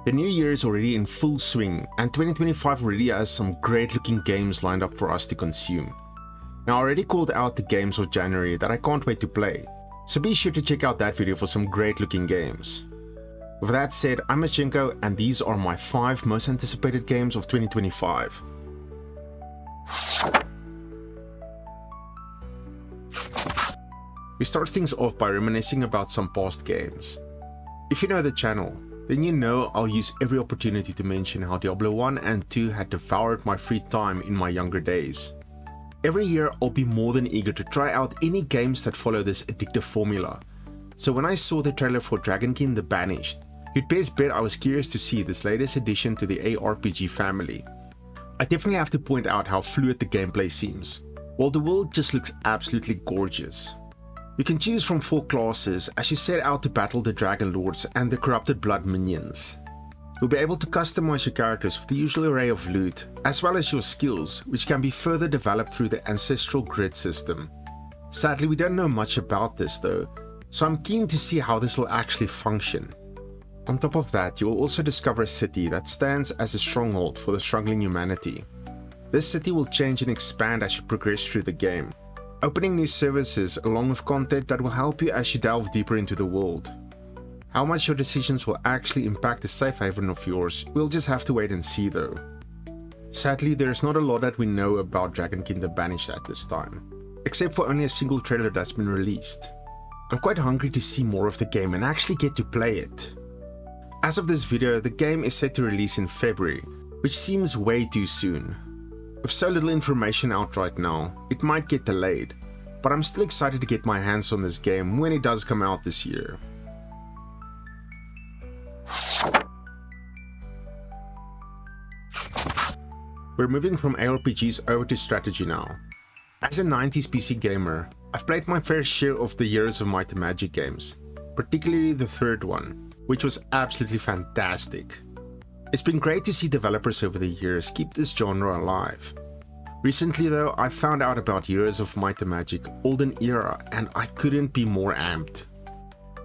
The new year is already in full swing, and 2025 already has some great looking games lined up for us to consume. Now I already called out the games of January that I can't wait to play, so be sure to check out that video for some great looking games. With that said, I'm Mashenko and these are my 5 most anticipated games of 2025. We start things off by reminiscing about some past games. If you know the channel, then you know I'll use every opportunity to mention how Diablo 1 and 2 had devoured my free time in my younger days. Every year I'll be more than eager to try out any games that follow this addictive formula, so when I saw the trailer for Dragonkin the Banished, you'd best bet I was curious to see this latest addition to the ARPG family. I definitely have to point out how fluid the gameplay seems, while the world just looks absolutely gorgeous. You can choose from 4 classes as you set out to battle the Dragon Lords and the Corrupted Blood minions. You'll be able to customize your characters with the usual array of loot, as well as your skills, which can be further developed through the ancestral grid system. Sadly, we don't know much about this though, so I'm keen to see how this will actually function. On top of that, you will also discover a city that stands as a stronghold for the struggling humanity. This city will change and expand as you progress through the game, opening new services along with content that will help you as you delve deeper into the world. How much your decisions will actually impact the safe haven of yours, we'll just have to wait and see though. Sadly, there is not a lot that we know about Dragonkin the Banished at this time, except for only a single trailer that's been released. I'm quite hungry to see more of the game and actually get to play it. As of this video, the game is set to release in February, which seems way too soon. With so little information out right now, it might get delayed, but I'm still excited to get my hands on this game when it does come out this year. We're moving from ARPGs over to strategy now. As a 90s PC gamer, I've played my fair share of the Heroes of Might and Magic games, particularly the third one, which was absolutely fantastic. It's been great to see developers over the years keep this genre alive. Recently though, I found out about Heroes of Might and Magic Olden era and I couldn't be more amped.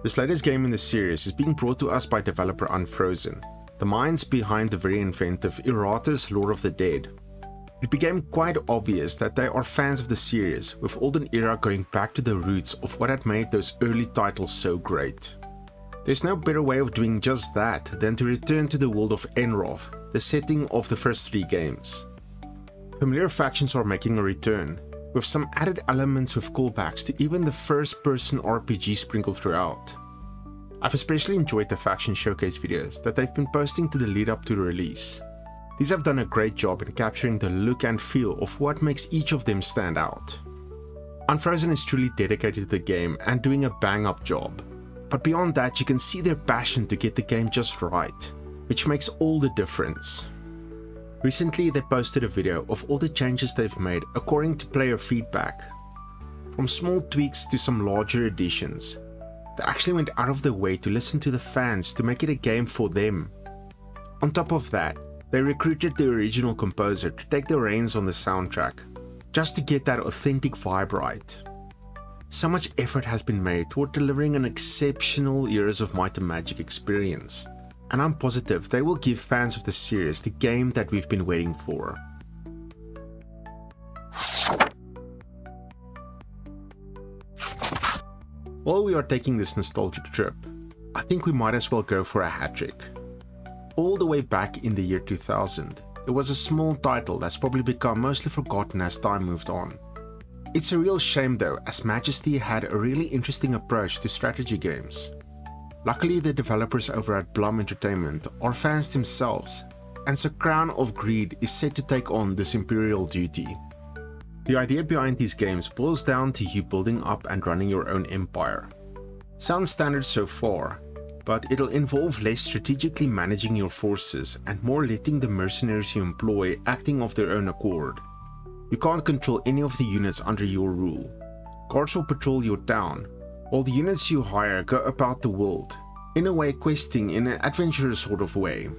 This latest game in the series is being brought to us by developer Unfrozen, the minds behind the very inventive Errata's Lord of the Dead. It became quite obvious that they are fans of the series, with Olden era going back to the roots of what had made those early titles so great. There's no better way of doing just that than to return to the world of Enroth, the setting of the first 3 games. Familiar factions are making a return, with some added elements with callbacks to even the first-person RPG sprinkled throughout. I've especially enjoyed the faction showcase videos that they've been posting to the lead up to the release. These have done a great job in capturing the look and feel of what makes each of them stand out. Unfrozen is truly dedicated to the game and doing a bang-up job. But beyond that, you can see their passion to get the game just right, which makes all the difference. Recently, they posted a video of all the changes they've made according to player feedback. From small tweaks to some larger additions, they actually went out of their way to listen to the fans to make it a game for them. On top of that, they recruited the original composer to take the reins on the soundtrack, just to get that authentic vibe right. So much effort has been made toward delivering an exceptional Heroes of Might and Magic experience, and I'm positive they will give fans of the series the game that we've been waiting for. While we are taking this nostalgic trip, I think we might as well go for a hat-trick. All the way back in the year 2000, there was a small title that's probably become mostly forgotten as time moved on. It's a real shame though, as Majesty had a really interesting approach to strategy games. Luckily, the developers over at Blum Entertainment are fans themselves, and so Crown of Greed is set to take on this imperial duty. The idea behind these games boils down to you building up and running your own empire. Sounds standard so far, but it'll involve less strategically managing your forces and more letting the mercenaries you employ acting of their own accord. You can't control any of the units under your rule. Guards will patrol your town, while the units you hire go about the world, in a way questing in an adventurous sort of way.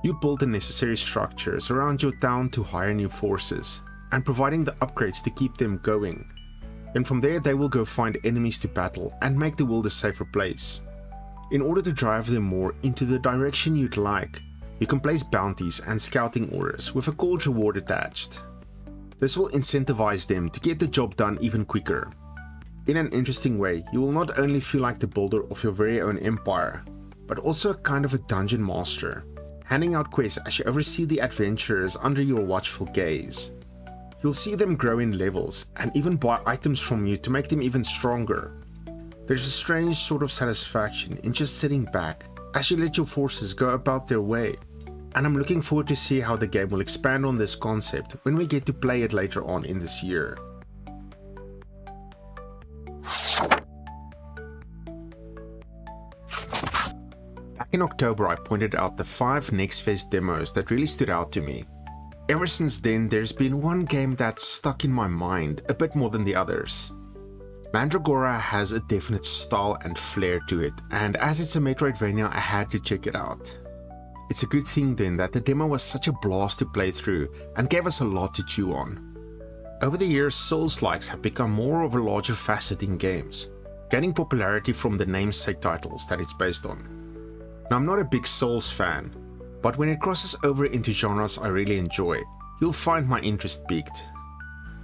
You build the necessary structures around your town to hire new forces, and providing the upgrades to keep them going. Then from there they will go find enemies to battle and make the world a safer place. In order to drive them more into the direction you'd like, you can place bounties and scouting orders with a gold reward attached. This will incentivize them to get the job done even quicker. In an interesting way, you will not only feel like the builder of your very own empire, but also a kind of a dungeon master, handing out quests as you oversee the adventurers under your watchful gaze. You'll see them grow in levels and even buy items from you to make them even stronger. There's a strange sort of satisfaction in just sitting back as you let your forces go about their way, and I'm looking forward to see how the game will expand on this concept when we get to play it later on in this year. Back in October, I pointed out the 5 Next Phase demos that really stood out to me. Ever since then, there's been one game that's stuck in my mind a bit more than the others. Mandragora has a definite style and flair to it, and as it's a Metroidvania, I had to check it out. It's a good thing then that the demo was such a blast to play through and gave us a lot to chew on. Over the years, Souls-likes have become more of a larger facet in games, gaining popularity from the namesake titles that it's based on. Now, I'm not a big Souls fan, but when it crosses over into genres I really enjoy, you'll find my interest piqued.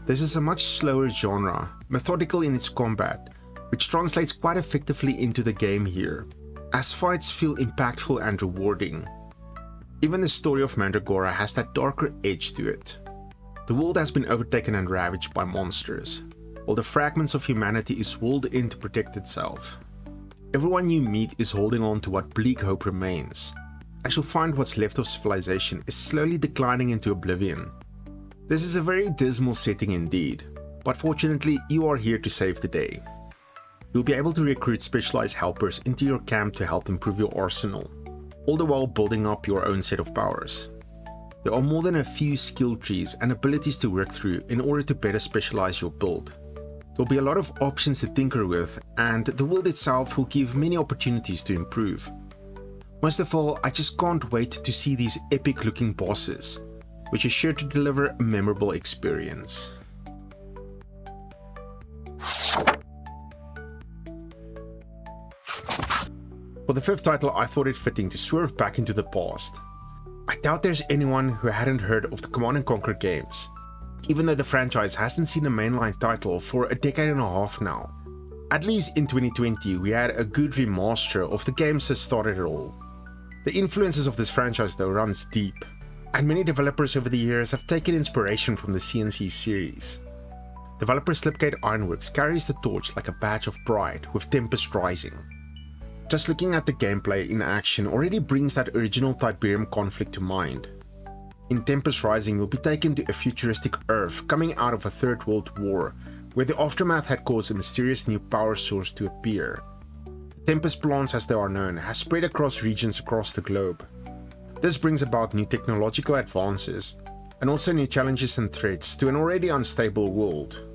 This is a much slower genre, methodical in its combat, which translates quite effectively into the game here, as fights feel impactful and rewarding. Even the story of Mandragora has that darker edge to it. The world has been overtaken and ravaged by monsters, while the fragments of humanity is walled in to protect itself. Everyone you meet is holding on to what bleak hope remains, as you'll find what's left of civilization is slowly declining into oblivion. This is a very dismal setting indeed, but fortunately you are here to save the day. You'll be able to recruit specialized helpers into your camp to help improve your arsenal, all the while building up your own set of powers. There are more than a few skill trees and abilities to work through in order to better specialize your build. There'll be a lot of options to tinker with, and the world itself will give many opportunities to improve. Most of all, I just can't wait to see these epic looking bosses, which is sure to deliver a memorable experience. For the 5th title, I thought it fitting to swerve back into the past. I doubt there's anyone who hadn't heard of the Command & Conquer games, even though the franchise hasn't seen a mainline title for a decade and a half now. At least in 2020, we had a good remaster of the games that started it all. The influences of this franchise though runs deep, and many developers over the years have taken inspiration from the CNC series. Developer Slipgate Ironworks carries the torch like a badge of pride with Tempest Rising. Just looking at the gameplay in action already brings that original Tiberium conflict to mind. In Tempest Rising, you'll be taken to a futuristic Earth coming out of a Third World War, where the aftermath had caused a mysterious new power source to appear. The Tempest plants, as they are known, has spread across regions across the globe. This brings about new technological advances, and also new challenges and threats to an already unstable world.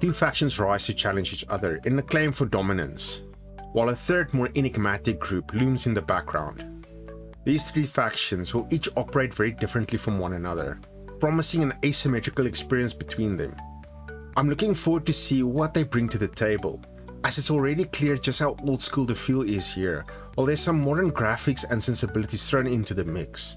2 factions rise to challenge each other in a claim for dominance, while a third, more enigmatic group looms in the background. These 3 factions will each operate very differently from one another, promising an asymmetrical experience between them. I'm looking forward to see what they bring to the table, as it's already clear just how old school the feel is here, while there's some modern graphics and sensibilities thrown into the mix.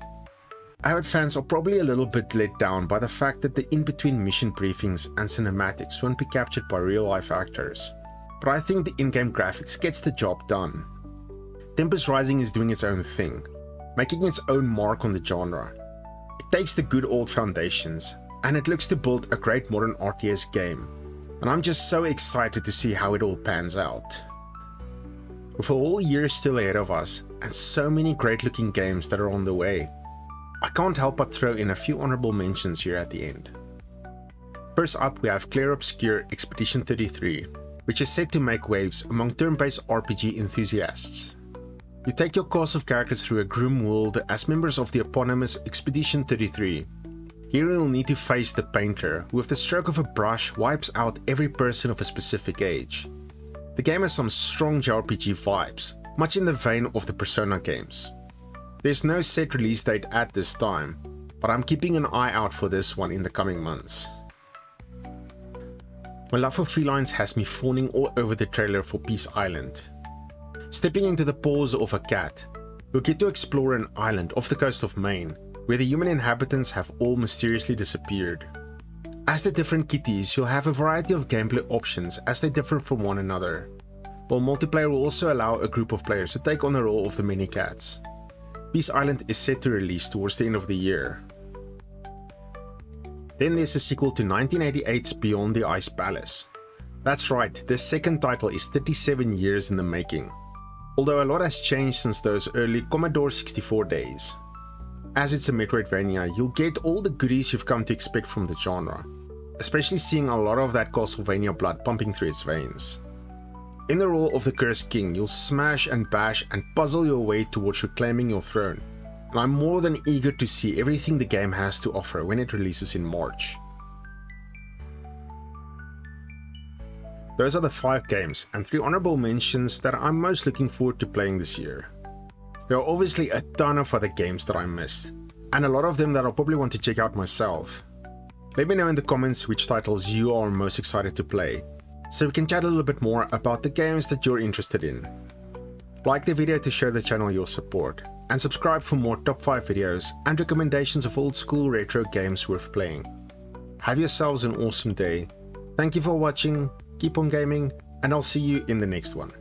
Avid fans are probably a little bit let down by the fact that the in-between mission briefings and cinematics won't be captured by real-life actors, but I think the in-game graphics gets the job done. Tempest Rising is doing its own thing, making its own mark on the genre. It takes the good old foundations, and it looks to build a great modern RTS game, and I'm just so excited to see how it all pans out. With a whole year still ahead of us, and so many great looking games that are on the way, I can't help but throw in a few honorable mentions here at the end. First up, we have Clair Obscur Expedition 33, which is set to make waves among turn-based RPG enthusiasts. You take your cast of characters through a grim world as members of the eponymous Expedition 33. Here you'll need to face the painter, who with the stroke of a brush wipes out every person of a specific age. The game has some strong JRPG vibes, much in the vein of the Persona games. There's no set release date at this time, but I'm keeping an eye out for this one in the coming months. My love for felines has me fawning all over the trailer for Peace Island. Stepping into the paws of a cat, you'll get to explore an island off the coast of Maine, where the human inhabitants have all mysteriously disappeared. As the different kitties, you'll have a variety of gameplay options as they differ from one another, while multiplayer will also allow a group of players to take on the role of the many cats. Peace Island is set to release towards the end of the year. Then there's the sequel to 1988's Beyond the Ice Palace. That's right, the second title is 37 years in the making, although a lot has changed since those early Commodore 64 days. As it's a Metroidvania, you'll get all the goodies you've come to expect from the genre, especially seeing a lot of that Castlevania blood pumping through its veins. In the role of the Cursed King, you'll smash and bash and puzzle your way towards reclaiming your throne, and I'm more than eager to see everything the game has to offer when it releases in March. Those are the 5 games and 3 honorable mentions that I'm most looking forward to playing this year. There are obviously a ton of other games that I missed, and a lot of them that I'll probably want to check out myself. Let me know in the comments which titles you are most excited to play, so we can chat a little bit more about the games that you're interested in. Like the video to show the channel your support, and subscribe for more top 5 videos and recommendations of old school retro games worth playing. Have yourselves an awesome day. Thank you for watching, keep on gaming, and I'll see you in the next one.